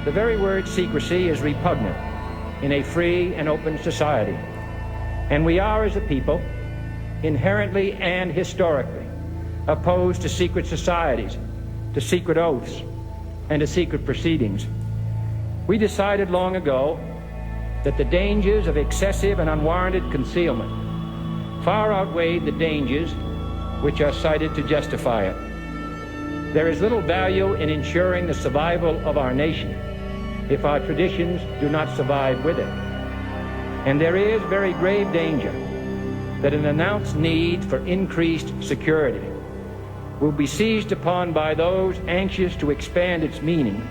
The very word secrecy is repugnant in a free and open society. And we are, as a people, inherently and historically opposed to secret societies, to secret oaths, and to secret proceedings. We decided long ago that the dangers of excessive and unwarranted concealment far outweighed the dangers which are cited to justify it. There is little value in ensuring the survival of our nation if our traditions do not survive with it. And there is very grave danger that an announced need for increased security will be seized upon by those anxious to expand its meaning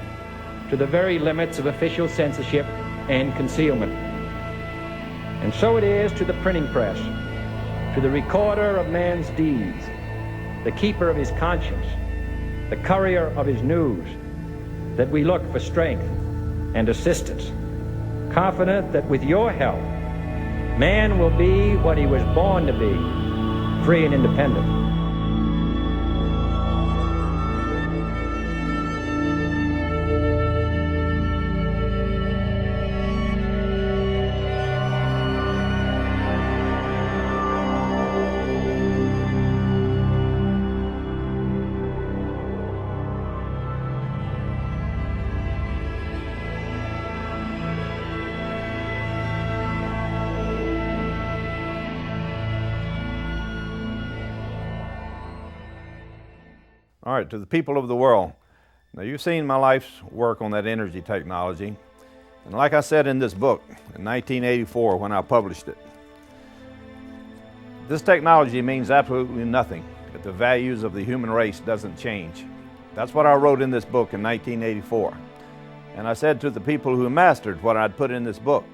to the very limits of official censorship and concealment. And so it is to the printing press, to the recorder of man's deeds, the keeper of his conscience, the courier of his news, that we look for strength and assistance, confident that with your help, man will be what he was born to be, free and independent. All right, to the people of the world. Now, you've seen my life's work on that energy technology. And like I said in this book in 1984 when I published it, this technology means absolutely nothing if the values of the human race doesn't change. That's what I wrote in this book in 1984. And I said to the people who mastered what I'd put in this book,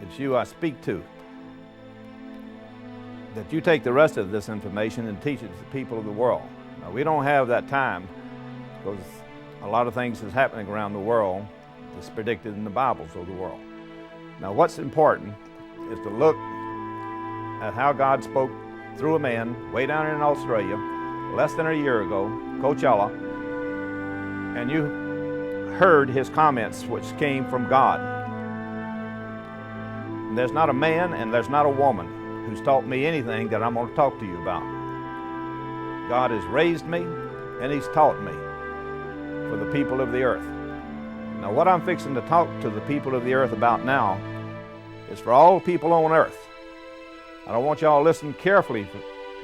it's you I speak to, that you take the rest of this information and teach it to the people of the world. Now, we don't have that time because a lot of things is happening around the world that's predicted in the Bibles of the world. Now, what's important is to look at how God spoke through a man way down in Australia less than a year ago, Coachella, and you heard his comments which came from God. And there's not a man and there's not a woman who's taught me anything that I'm going to talk to you about. God has raised me and He's taught me for the people of the earth. Now, what I'm fixing to talk to the people of the earth about now is for all people on earth. I don't want y'all to listen carefully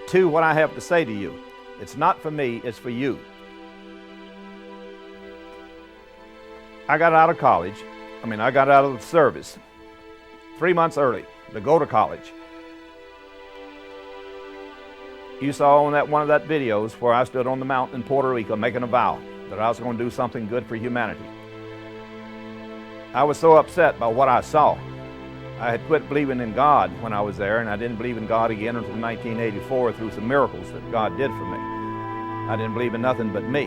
to what I have to say to you. It's not for me, it's for you. I got out of college, I got out of the service 3 months early to go to college. You saw on one of that videos where I stood on the mountain in Puerto Rico making a vow that I was going to do something good for humanity. I was so upset by what I saw. I had quit believing in God when I was there, and I didn't believe in God again until 1984 through some miracles that God did for me. I didn't believe in nothing but me.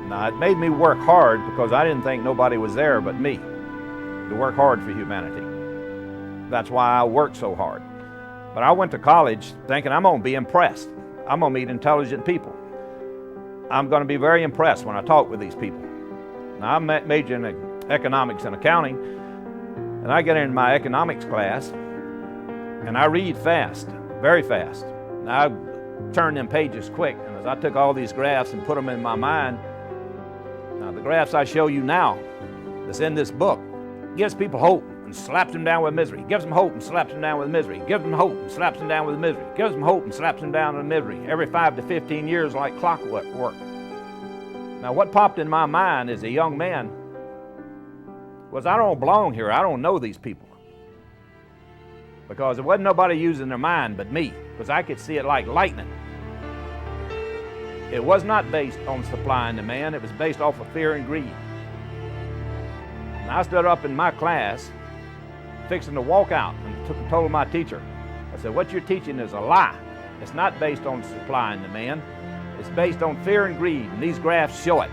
Now, it made me work hard because I didn't think nobody was there but me to work hard for humanity. That's why I worked so hard. But I went to college thinking I'm going to be impressed. I'm going to meet intelligent people. I'm going to be very impressed when I talk with these people. Now, I'm majoring in economics and accounting, and I get in my economics class, and I read fast, very fast. Now, I turn them pages quick, and as I took all these graphs and put them in my mind, now the graphs I show you now that's in this book gives people hope and slaps them down with misery. Gives them hope and slaps them down with misery. Gives them hope and slaps them down with misery. Gives them hope and slaps them down with misery. Every 5 to 15 years like clockwork. Now, what popped in my mind as a young man was I don't belong here. I don't know these people. Because there wasn't nobody using their mind but me, because I could see it like lightning. It was not based on supply and demand. It was based off of fear and greed. And I stood up in my class fixing to walk out and told my teacher, I said, what you're teaching is a lie. It's not based on supply and demand. It's based on fear and greed, and these graphs show it.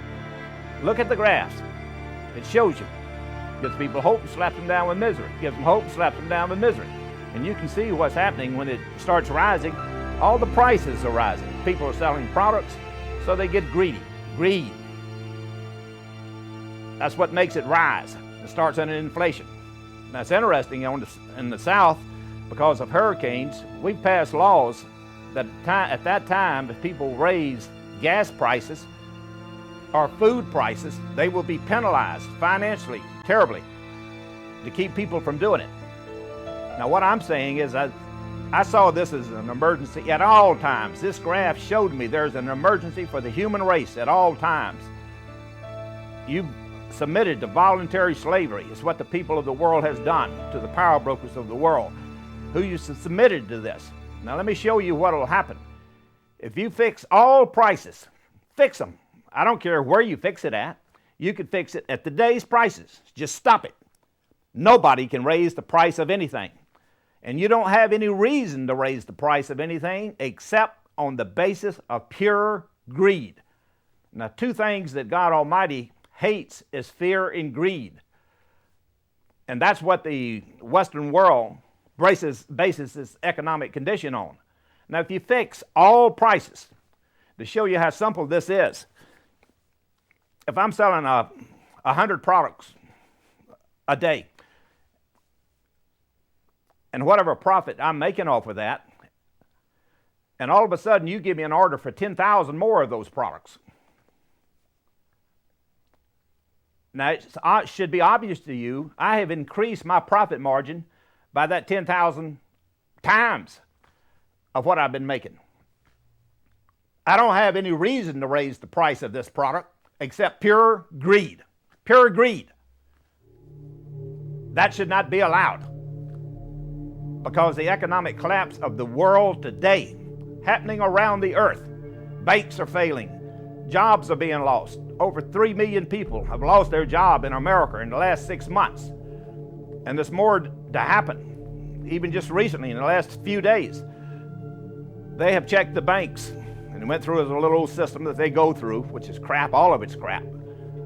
Look at the graphs. It shows you. Gives people hope and slaps them down with misery. Gives them hope and slaps them down with misery. And you can see what's happening when it starts rising. All the prices are rising. People are selling products, so they get greedy. Greed. That's what makes it rise. It starts in inflation. That's interesting. In the South, because of hurricanes, we've passed laws that at that time, if people raise gas prices or food prices, they will be penalized financially, terribly, to keep people from doing it. Now, what I'm saying is I saw this as an emergency at all times. This graph showed me there's an emergency for the human race at all times. You submitted to voluntary slavery. It's what the people of the world has done to the power brokers of the world, who you submitted to this. Now let me show you what will happen. If you fix all prices, fix them. I don't care where you fix it at. You could fix it at today's prices. Just stop it. Nobody can raise the price of anything. And you don't have any reason to raise the price of anything except on the basis of pure greed. Now, two things that God Almighty hates is fear and greed. And that's what the Western world bases its economic condition on. Now, if you fix all prices, to show you how simple this is, if I'm selling 100 products a day, and whatever profit I'm making off of that, and all of a sudden you give me an order for 10,000 more of those products. Now, it should be obvious to you, I have increased my profit margin by that 10,000 times of what I've been making. I don't have any reason to raise the price of this product except pure greed. Pure greed. That should not be allowed, because the economic collapse of the world today, happening around the earth, banks are failing, jobs are being lost. Over 3 million people have lost their job in America in the last 6 months. And there's more to happen. Even just recently, in the last few days, they have checked the banks and went through a little old system that they go through, which is crap, all of it's crap.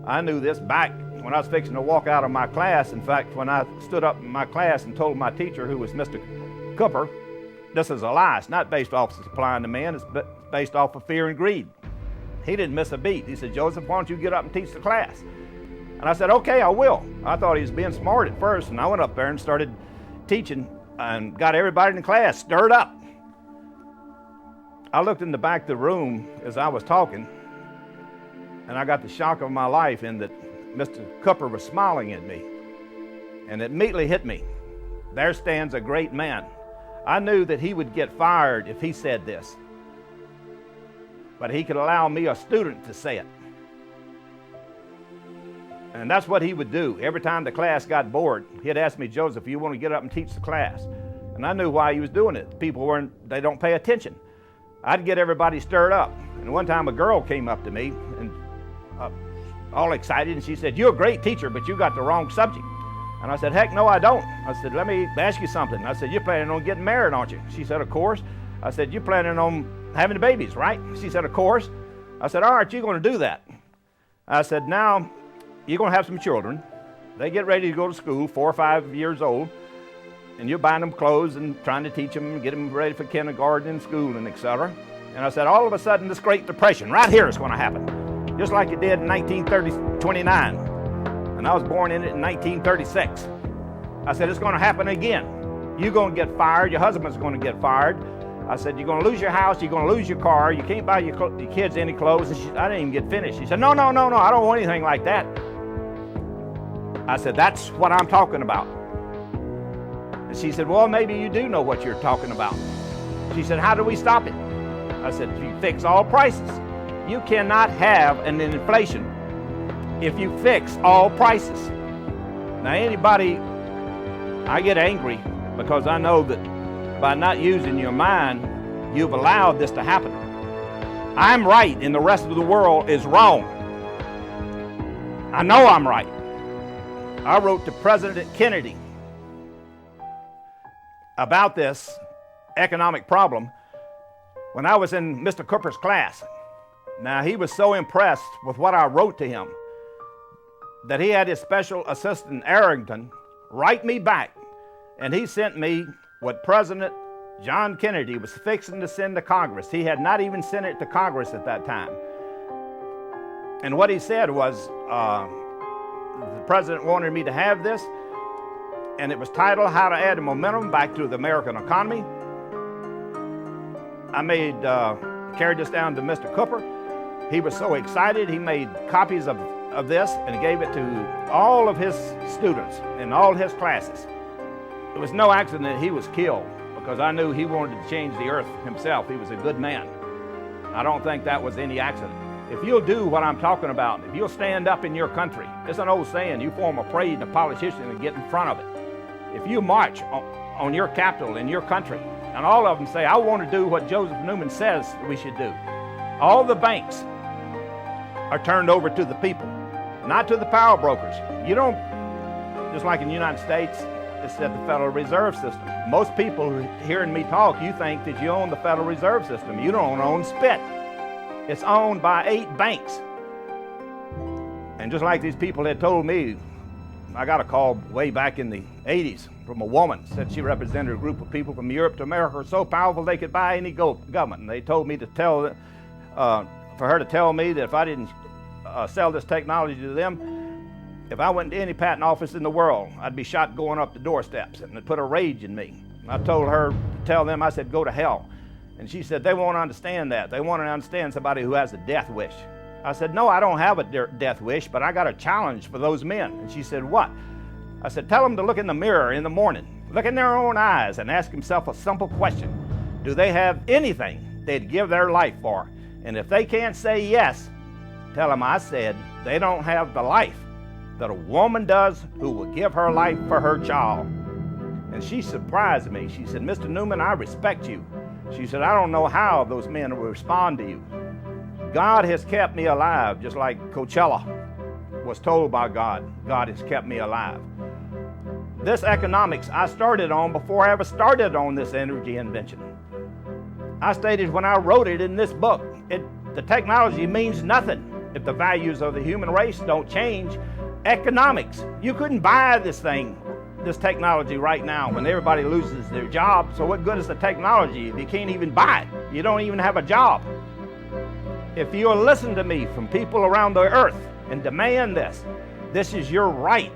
I knew this back when I was fixing to walk out of my class. In fact, when I stood up in my class and told my teacher, who was Mr. Cooper, this is a lie. It's not based off of supply and demand. It's based off of fear and greed. He didn't miss a beat. He said, Joseph, why don't you get up and teach the class? And I said, okay, I will. I thought he was being smart at first, and I went up there and started teaching and got everybody in the class stirred up. I looked in the back of the room as I was talking, and I got the shock of my life in that Mr. Cooper was smiling at me. And it immediately hit me. There stands a great man. I knew that he would get fired if he said this, but he could allow me, a student, to say it. And that's what he would do. Every time the class got bored, he'd ask me, Joseph, you want to get up and teach the class? And I knew why he was doing it. People they don't pay attention. I'd get everybody stirred up. And one time a girl came up to me and all excited, and she said, you're a great teacher, but you got the wrong subject. And I said, heck no, I don't. I said, let me ask you something. I said, you're planning on getting married, aren't you? She said, of course. I said, you're planning on having babies, right? She said, of course. I said, all right, you're going to do that. I said, now you're going to have some children. They get ready to go to school, 4 or 5 years old, and you're buying them clothes and trying to teach them, get them ready for kindergarten and school and etc. And I said, all of a sudden, this Great Depression right here is going to happen, just like it did in 1929. And I was born in it in 1936. I said, it's going to happen again. You're going to get fired. Your husband's going to get fired. I said, you're going to lose your house. You're going to lose your car. You can't buy your kids any clothes. And I didn't even get finished. She said, no, I don't want anything like that. I said, that's what I'm talking about. And she said, well, maybe you do know what you're talking about. She said, how do we stop it? I said, you fix all prices. You cannot have an inflation if you fix all prices. Now, anybody, I get angry because I know that by not using your mind, you've allowed this to happen. I'm right and the rest of the world is wrong. I know I'm right. I wrote to President Kennedy about this economic problem when I was in Mr. Cooper's class. Now, he was so impressed with what I wrote to him that he had his special assistant, Arrington, write me back, and he sent me what President John Kennedy was fixing to send to Congress. He had not even sent it to Congress at that time. And what he said was, the president wanted me to have this, and it was titled How to Add Momentum Back to the American Economy. I carried this down to Mr. Cooper. He was so excited, he made copies of this and gave it to all of his students in all his classes. It was no accident he was killed, because I knew he wanted to change the earth himself. He was a good man. I don't think that was any accident. If you'll do what I'm talking about, if you'll stand up in your country, it's an old saying, you form a parade and a politician and get in front of it. If you march on your capital in your country, and all of them say, I want to do what Joseph Newman says we should do. All the banks are turned over to the people, not to the power brokers. You don't, just like in the United States, it's at the Federal Reserve System. Most people hearing me talk, you think that you own the Federal Reserve System. You don't own spit. It's owned by 8 banks. And just like these people had told me, I got a call way back in the 80s from a woman, said she represented a group of people from Europe to America so powerful they could buy any government. And they told me to tell, for her to tell me that if I didn't sell this technology to them, if I went to any patent office in the world, I'd be shot going up the doorsteps, and it put a rage in me. I told her to tell them, I said, go to hell. And she said, they won't understand that. They want to understand somebody who has a death wish. I said, no, I don't have a death wish, but I got a challenge for those men. And she said, what? I said, tell them to look in the mirror in the morning, look in their own eyes and ask themselves a simple question. Do they have anything they'd give their life for? And if they can't say yes, tell them I said they don't have the life that a woman does who will give her life for her child. And she surprised me. She said, Mr. Newman, I respect you. She said, I don't know how those men will respond to you. God has kept me alive, just like Coachella was told by God. God has kept me alive. This economics I started on before I ever started on this energy invention. I stated when I wrote it in this book, the technology means nothing if the values of the human race don't change. Economics, you couldn't buy this technology right now when everybody loses their job. So what good is the technology if you can't even buy it? You don't even have a job. If you'll listen to me from people around the earth and demand this is your right.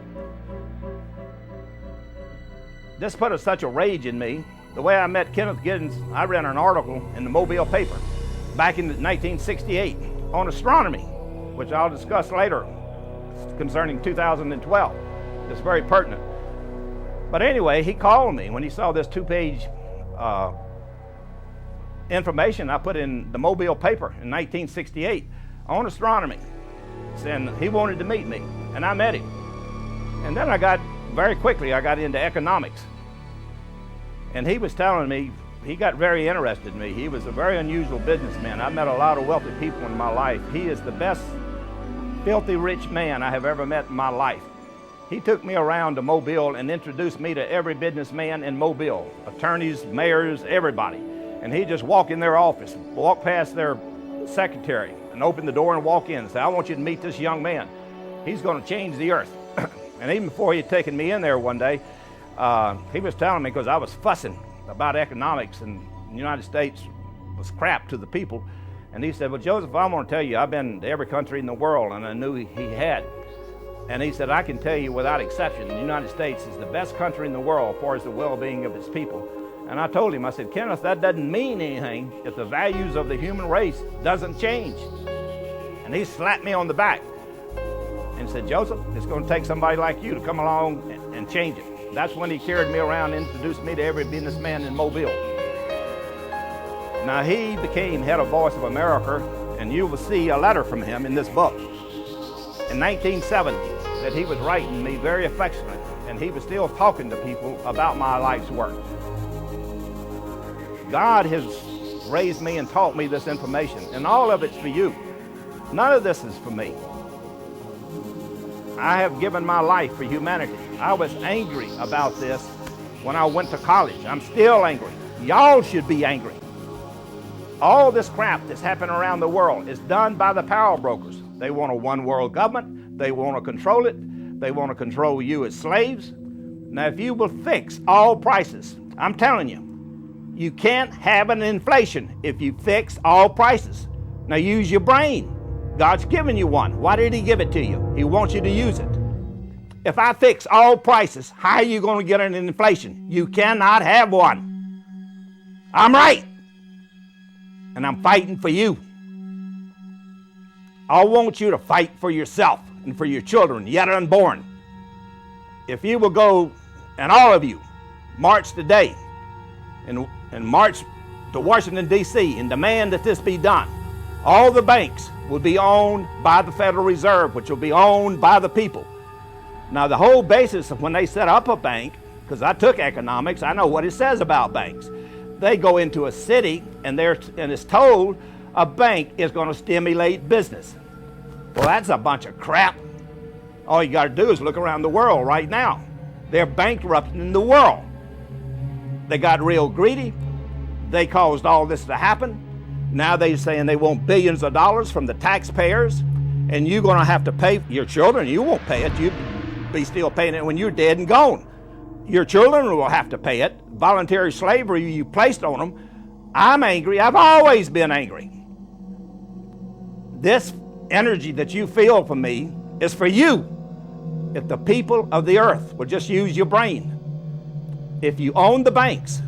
This put such a rage in me. The way I met Kenneth Giddens, I read an article in the Mobile paper back in 1968 on astronomy, which I'll discuss later concerning 2012. It's very pertinent. But anyway, he called me when he saw this 2-page information I put in the Mobile paper in 1968 on astronomy, saying he wanted to meet me, and I met him. And then very quickly I got into economics. And he was telling me, he got very interested in me. He was a very unusual businessman. I met a lot of wealthy people in my life. He is the best filthy rich man I have ever met in my life. He took me around to Mobile and introduced me to every businessman in Mobile, attorneys, mayors, everybody. And he'd just walk in their office, walk past their secretary, and open the door and walk in and say, I want you to meet this young man. He's going to change the earth. And even before he had taken me in there one day, he was telling me, because I was fussing about economics and the United States was crap to the people. And he said, well, Joseph, I want to tell you, I've been to every country in the world, and I knew he had. And he said, I can tell you without exception, the United States is the best country in the world as far as the well-being of its people. And I told him, I said, Kenneth, that doesn't mean anything if the values of the human race doesn't change. And he slapped me on the back and said, Joseph, it's going to take somebody like you to come along and change it. That's when he carried me around and introduced me to every businessman in Mobile. Now, he became head of Voice of America, and you will see a letter from him in this book in 1970 that he was writing me very affectionately, and he was still talking to people about my life's work. God has raised me and taught me this information, and all of it's for you. None of this is for me. I have given my life for humanity. I was angry about this when I went to college. I'm still angry. Y'all should be angry. All this crap that's happening around the world is done by the power brokers. They want a one world government. They want to control it. They want to control you as slaves. Now, if you will fix all prices, I'm telling you, you can't have an inflation if you fix all prices. Now, use your brain. God's given you one. Why did he give it to you? He wants you to use it. If I fix all prices, how are you going to get an inflation? You cannot have one. I'm right. And I'm fighting for you. I want you to fight for yourself and for your children yet unborn. If you will go, and all of you, march today and march to Washington, D.C. and demand that this be done, all the banks will be owned by the Federal Reserve, which will be owned by the people. Now, the whole basis of when they set up a bank, because I took economics, I know what it says about banks. They go into a city and it's told a bank is going to stimulate business. Well, that's a bunch of crap. All you got to do is look around the world right now. They're bankrupting the world. They got real greedy. They caused all this to happen. Now they're saying they want billions of dollars from the taxpayers, and you're going to have to pay your children. You won't pay it. You'll be still paying it when you're dead and gone. Your children will have to pay it. Voluntary slavery you placed on them. I'm angry. I've always been angry. This energy that you feel from me is for you. If the people of the earth will just use your brain. If you own the banks,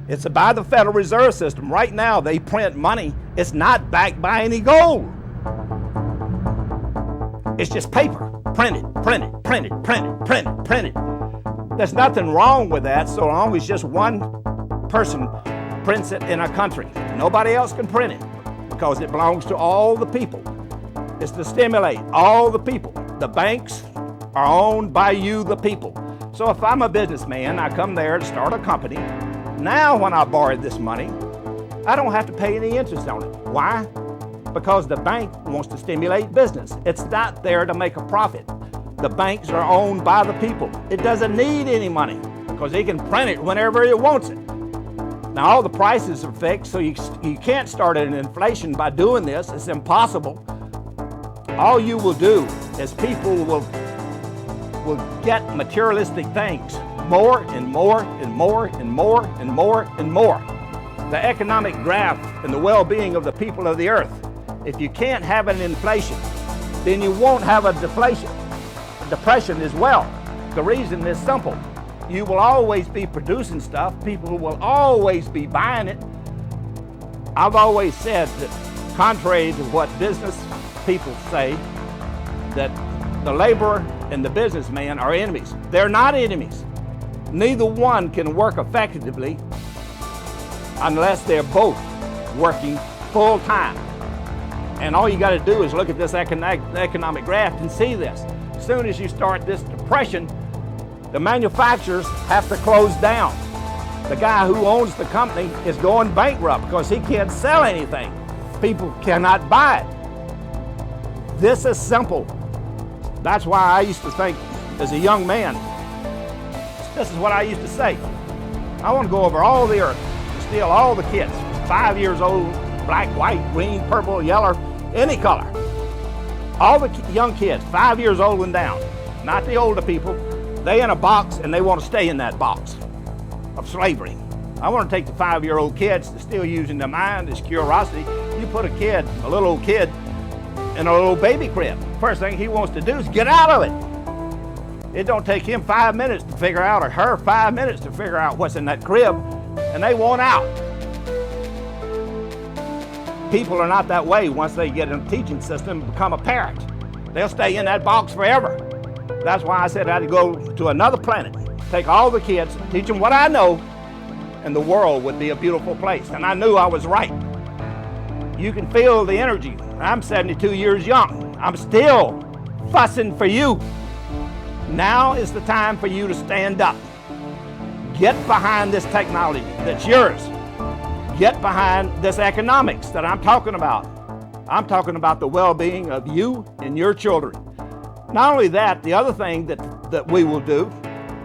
it's by the Federal Reserve System. Right now, they print money. It's not backed by any gold. It's just paper. Printed, printed, printed, printed, printed, printed. There's nothing wrong with that so long as just one person prints it in a country. Nobody else can print it because it belongs to all the people. It's to stimulate all the people. The banks are owned by you, the people. So if I'm a businessman, I come there to start a company. Now when I borrowed this money, I don't have to pay any interest on it. Why? Because the bank wants to stimulate business. It's not there to make a profit. The banks are owned by the people. It doesn't need any money because he can print it whenever it wants it. Now all the prices are fixed, so you can't start an inflation by doing this. It's impossible. All you will do is people will get materialistic things, more and more and more and more and more and more. The economic graph and the well-being of the people of the earth. If you can't have an inflation, then you won't have a deflation. Depression as well. The reason is simple. You will always be producing stuff. People will always be buying it. I've always said that, contrary to what business people say, that the laborer and the businessman are enemies. They're not enemies. Neither one can work effectively unless they're both working full time. And all you got to do is look at this economic graph and see this. As soon as you start this depression, the manufacturers have to close down. The guy who owns the company is going bankrupt because he can't sell anything. People cannot buy it. This is simple. That's why I used to think as a young man, this is what I used to say. I want to go over all the earth and steal all the kids, 5 years old, black, white, green, purple, yellow, any color. All the young kids, 5 years old and down, not the older people, they in a box and they want to stay in that box of slavery. I want to take the 5-year-old kids that's still using their mind, this curiosity. You put a little old kid in a little baby crib. First thing he wants to do is get out of it. It don't take him 5 minutes to figure out, or her 5 minutes to figure out what's in that crib, and they want out. People are not that way once they get in a teaching system and become a parent. They'll stay in that box forever. That's why I said I had to go to another planet, take all the kids, teach them what I know, and the world would be a beautiful place. And I knew I was right. You can feel the energy. I'm 72 years young. I'm still fussing for you. Now is the time for you to stand up. Get behind this technology that's yours. Get behind this economics that I'm talking about. I'm talking about the well-being of you and your children. Not only that, the other thing that we will do,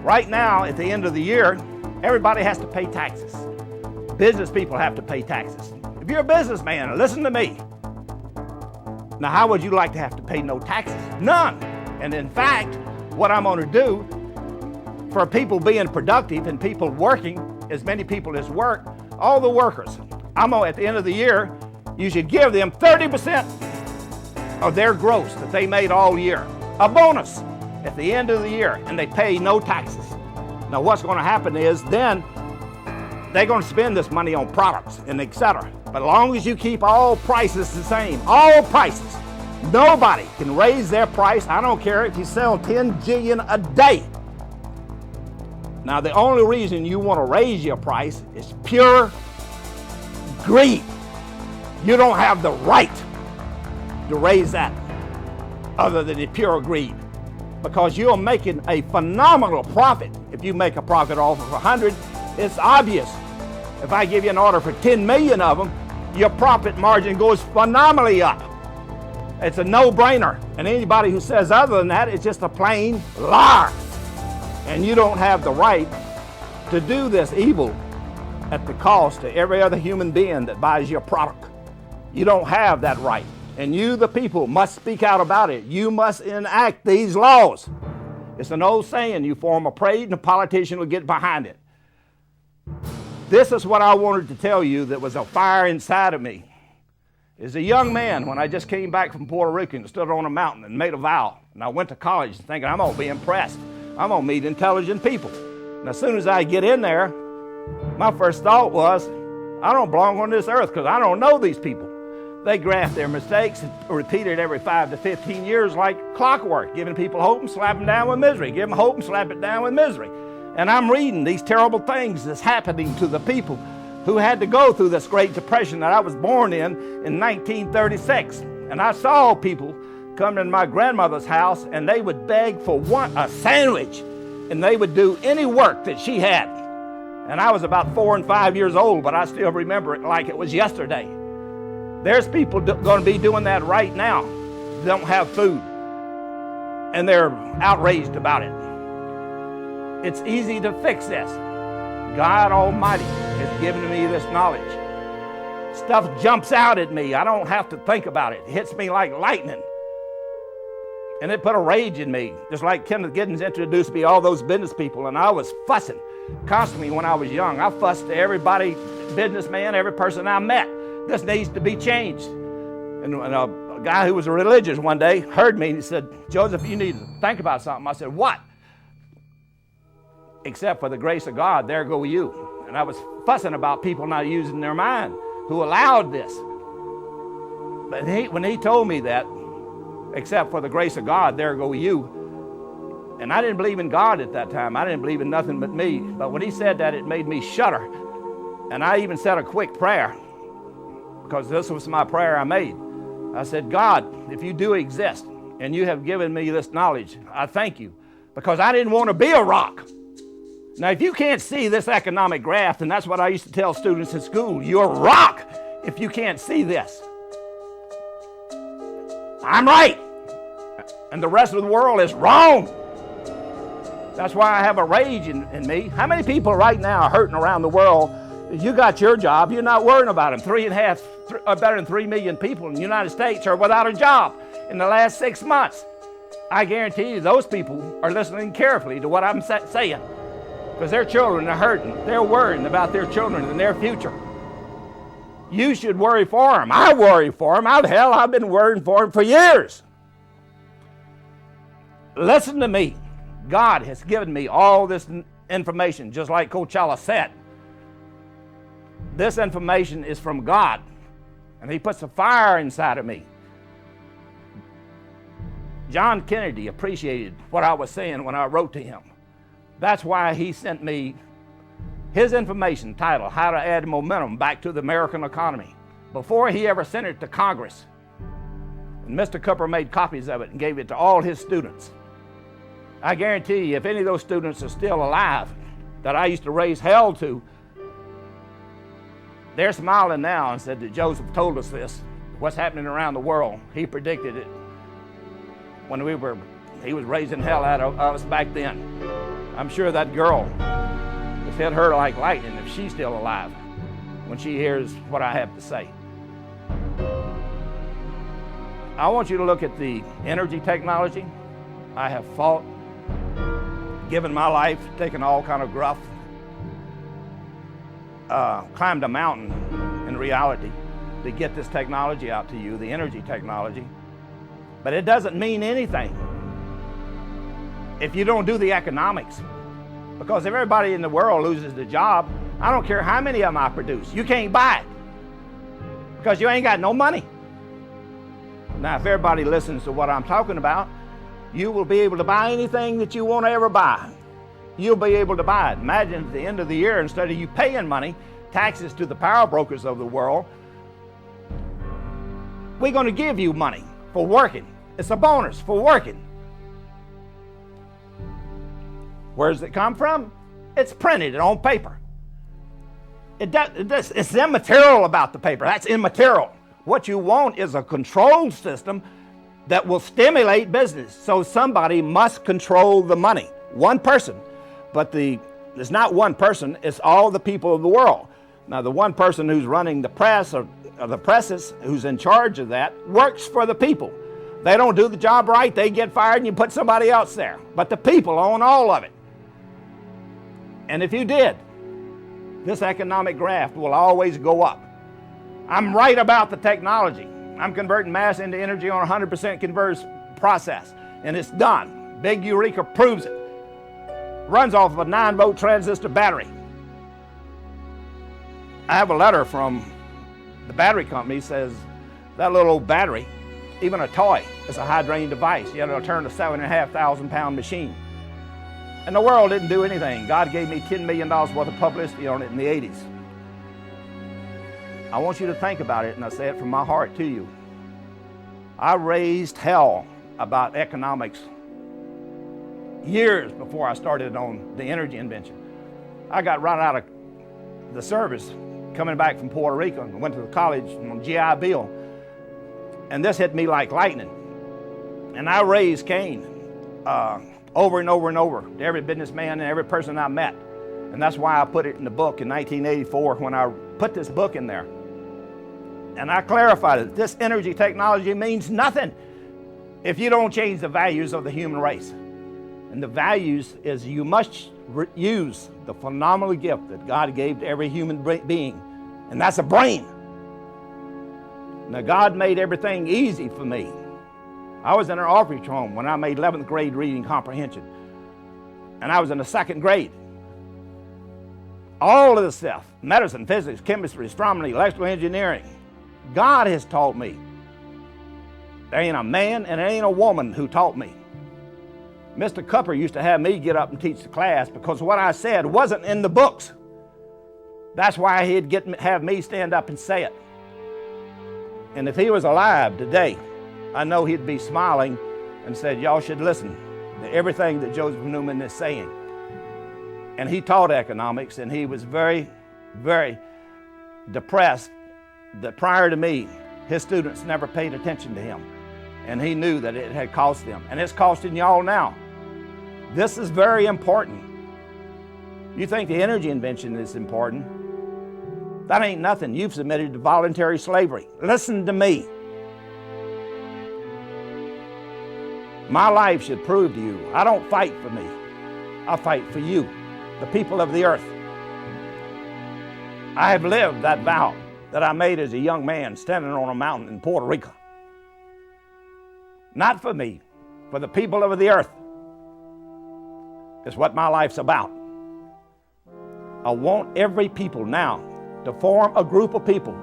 right now at the end of the year, everybody has to pay taxes. Business people have to pay taxes. If you're a businessman, listen to me. Now, how would you like to have to pay no taxes? None. And in fact, what I'm going to do for people being productive and people working, as many people as work, all the workers, at the end of the year, you should give them 30% of their gross that they made all year. A bonus. at the end of the year and they pay no taxes. Now what's going to happen is then they're going to spend this money on products and etc. But as long as you keep all prices the same, all prices, nobody can raise their price. I don't care if you sell 10 jillion a day. Now the only reason you want to raise your price is pure greed. You don't have the right to raise that other than the pure greed, because you're making a phenomenal profit. If you make a profit off of 100, it's obvious. If I give you an order for 10 million of them, your profit margin goes phenomenally up. It's a no-brainer. And anybody who says other than that is just a plain liar. And you don't have the right to do this evil at the cost to every other human being that buys your product. You don't have that right. And you, the people, must speak out about it. You must enact these laws. It's an old saying, you form a parade and a politician will get behind it. This is what I wanted to tell you that was a fire inside of me. As a young man, when I just came back from Puerto Rico and stood on a mountain and made a vow, and I went to college thinking I'm going to be impressed. I'm going to meet intelligent people. And as soon as I get in there, my first thought was, I don't belong on this earth because I don't know these people. They graft their mistakes and repeat it every 5 to 15 years like clockwork, giving people hope and slap them down with misery. Give them hope and slap it down with misery. And I'm reading these terrible things that's happening to the people who had to go through this Great Depression that I was born in 1936. And I saw people come to my grandmother's house and they would beg for a sandwich, and they would do any work that she had. And I was about 4 and 5 years old, but I still remember it like it was yesterday. There's people going to be doing that right now. They don't have food, and they're outraged about it. It's easy to fix this. God Almighty has given me this knowledge. Stuff jumps out at me. I don't have to think about it. It hits me like lightning. And it put a rage in me, just like Kenneth Giddens introduced me all those business people, and I was fussing constantly when I was young. I fussed to everybody, businessman, every person I met. This needs to be changed. And a guy who was religious one day heard me and he said, Joseph, you need to think about something. I said, what? Except for the grace of God, there go you. And I was fussing about people not using their mind who allowed this. But when he told me that, except for the grace of God, there go you. And I didn't believe in God at that time. I didn't believe in nothing but me. But when he said that, it made me shudder. And I even said a quick prayer, because this was my prayer I made. I said, God, if you do exist and you have given me this knowledge, I thank you, because I didn't want to be a rock. Now, if you can't see this economic graph, and that's what I used to tell students in school, you're a rock if you can't see this. I'm right, and the rest of the world is wrong. That's why I have a rage in me. How many people right now are hurting around the world? You got your job, you're not worrying about them. Better than 3 million people in the United States are without a job in the last 6 months. I guarantee you those people are listening carefully to what I'm saying, because their children are hurting. They're worrying about their children and their future. You should worry for them. I worry for them. Hell, I've been worrying for them for years. Listen to me. God has given me all this information, just like Coachella said. This information is from God, and he puts a fire inside of me. John Kennedy appreciated what I was saying when I wrote to him. That's why he sent me his information titled, How to Add Momentum Back to the American Economy, before he ever sent it to Congress. And Mr. Cooper made copies of it and gave it to all his students. I guarantee you, if any of those students are still alive that I used to raise hell to, they're smiling now and said that Joseph told us this. What's happening around the world, he predicted it when he was raising hell out of us back then. I'm sure that girl has hit her like lightning if she's still alive when she hears what I have to say. I want you to look at the energy technology. I have fought, given my life, taken all kind of gruff, climbed a mountain in reality to get this technology out to you, the energy technology. But it doesn't mean anything if you don't do the economics. Because if everybody in the world loses their job, I don't care how many of them I produce, you can't buy it because you ain't got no money. Now, if everybody listens to what I'm talking about, you will be able to buy anything that you want to ever buy. You'll be able to buy it. Imagine at the end of the year, instead of you paying money, taxes to the power brokers of the world, we're going to give you money for working. It's a bonus for working. Where does it come from? It's printed on paper. It's immaterial about the paper. That's immaterial. What you want is a control system that will stimulate business. So somebody must control the money. One person. But it's not one person, it's all the people of the world. Now, the one person who's running the press or the presses, who's in charge of that, works for the people. They don't do the job right, they get fired and you put somebody else there. But the people own all of it. And if you did, this economic graph will always go up. I'm right about the technology. I'm converting mass into energy on a 100% conversion process. And it's done. Big Eureka proves it. Runs off of a 9-volt transistor battery. I have a letter from the battery company says that little old battery, even a toy, is a high drain device. Yet it'll turn a 7,500 pound machine. And the world didn't do anything. God gave me $10 million worth of publicity on it in the 80s. I want you to think about it, and I say it from my heart to you. I raised hell about economics years before I started on the energy invention. I got run out of the service coming back from Puerto Rico and went to the college on GI Bill. And this hit me like lightning. And I raised Cain over and over and over to every businessman and every person I met. And that's why I put it in the book in 1984 when I put this book in there. And I clarified it. This energy technology means nothing if you don't change the values of the human race. And the values is you must use the phenomenal gift that God gave to every human being, and that's a brain. Now, God made everything easy for me. I was in an orphanage home when I made 11th grade reading comprehension, and I was in the 2nd grade. All of this stuff, medicine, physics, chemistry, astronomy, electrical engineering, God has taught me. There ain't a man and there ain't a woman who taught me. Mr. Cupper used to have me get up and teach the class because what I said wasn't in the books. That's why he'd have me stand up and say it. And if he was alive today, I know he'd be smiling and said, y'all should listen to everything that Joseph Newman is saying. And he taught economics, and he was very, very depressed that prior to me, his students never paid attention to him. And he knew that it had cost them. And it's costing y'all now. This is very important. You think the energy invention is important? That ain't nothing. You've submitted to voluntary slavery. Listen to me. My life should prove to you, I don't fight for me. I fight for you, the people of the earth. I have lived that vow that I made as a young man standing on a mountain in Puerto Rico. Not for me, for the people of the earth. It's what my life's about. I want every people now to form a group of people.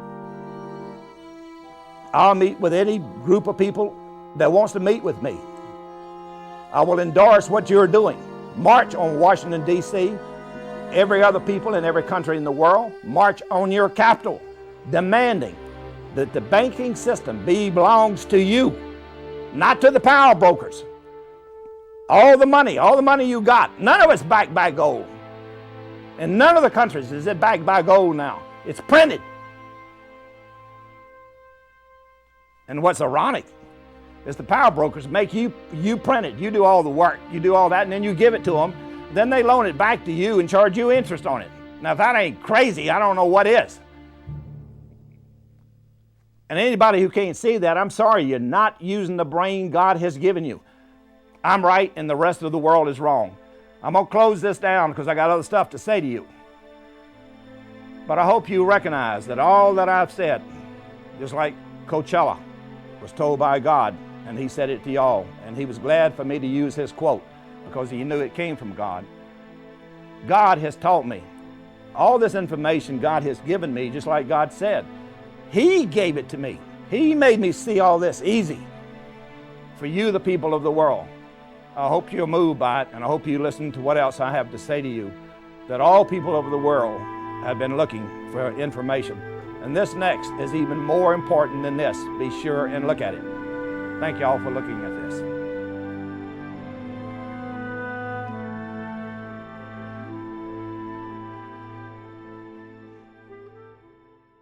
I'll meet with any group of people that wants to meet with me. I will endorse what you're doing. March on Washington, D.C. Every other people in every country in the world, march on your capital, demanding that the banking system belongs to you, not to the power brokers. All the money you got, none of it's backed by gold. In none of the countries is it backed by gold now. It's printed. And what's ironic is the power brokers make you print it. You do all the work. You do all that, and then you give it to them. Then they loan it back to you and charge you interest on it. Now, if that ain't crazy, I don't know what is. And anybody who can't see that, I'm sorry, you're not using the brain God has given you. I'm right and the rest of the world is wrong. I'm going to close this down because I got other stuff to say to you. But I hope you recognize that all that I've said, just like Coachella was told by God, and he said it to y'all, and he was glad for me to use his quote. because he knew it came from God. God has taught me. All this information God has given me, just like God said. He gave it to me. He made me see all this easy. For you, the people of the world, I hope you're moved by it, and I hope you listen to what else I have to say to you, that all people of the world have been looking for information. And this next is even more important than this. Be sure and look at it. Thank you all for looking at this.